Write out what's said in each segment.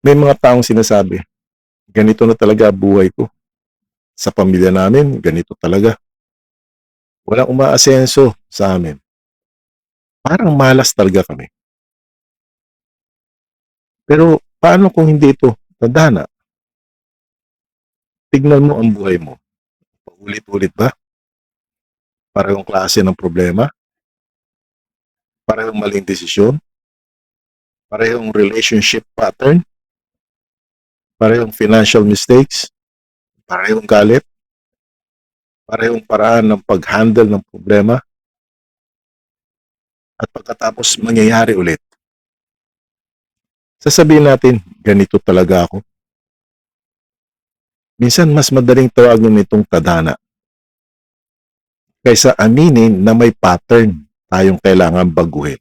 May mga taong sinasabi, ganito na talaga buhay ko. Sa pamilya namin, ganito talaga. Walang umaasenso sa amin. Parang malas talaga kami. Pero paano kung hindi ito tadhana? Tignan mo ang buhay mo. Paulit-ulit ba? Parehong klase ng problema? Parehong maling desisyon? Parehong relationship pattern? Parehong financial mistakes? Parehong galit? Parehong paraan ng pag-handle ng problema? At pagkatapos mangyayari ulit, sasabihin natin, ganito talaga ako. Minsan mas madaling tawagin itong tadhana kaysa aminin na may pattern tayong kailangan baguhin.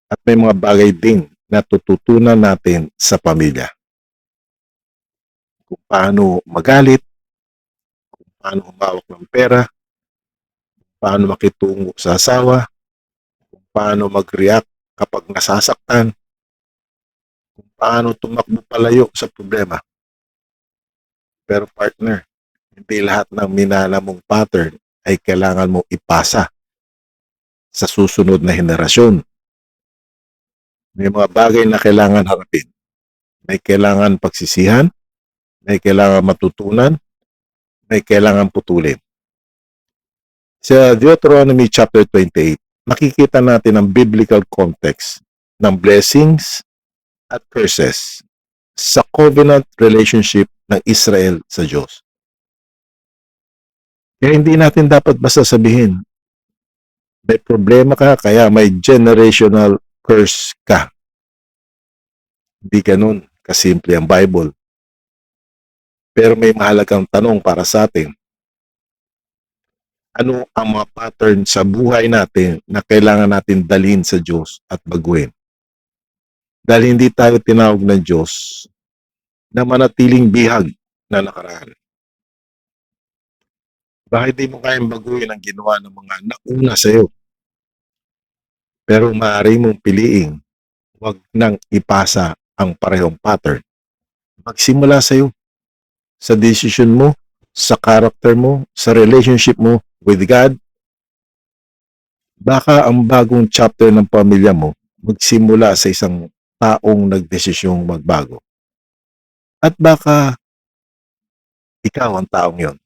At may mga bagay din na tututunan natin sa pamilya. Kung paano magalit, kung paano humawak ng pera, paano makitungo sa asawa, kung paano mag-react kapag nasasaktan, kung paano tumakbo palayo sa problema. Pero partner, hindi lahat ng minana mong pattern ay kailangan mo ipasa sa susunod na henerasyon. May mga bagay na kailangan harapin. May kailangan pagsisihan, may kailangan matutunan, may kailangan putulin. Sa Deuteronomy chapter 28, makikita natin ang biblical context ng blessings at curses sa covenant relationship ng Israel sa Diyos. Kaya hindi natin dapat basta sabihin, may problema ka, kaya may generational curse ka. Hindi ganun kasimple ang Bible. Pero may mahalagang tanong para sa atin. Ano ang mga pattern sa buhay natin na kailangan natin dalhin sa Diyos at baguhin? Dahil hindi tayo tinawag ng Diyos na manatiling bihag na nakaraan. Bakit di mo kayang baguhin ang ginawa ng mga nauna sa iyo? Pero maaari mong piliing huwag nang ipasa ang parehong pattern. Magsimula sa iyo, sa decision mo, sa character mo, sa relationship mo with God. Baka ang bagong chapter ng pamilya mo magsimula sa isang taong nagdesisyong magbago. At baka ikaw ang taong yon.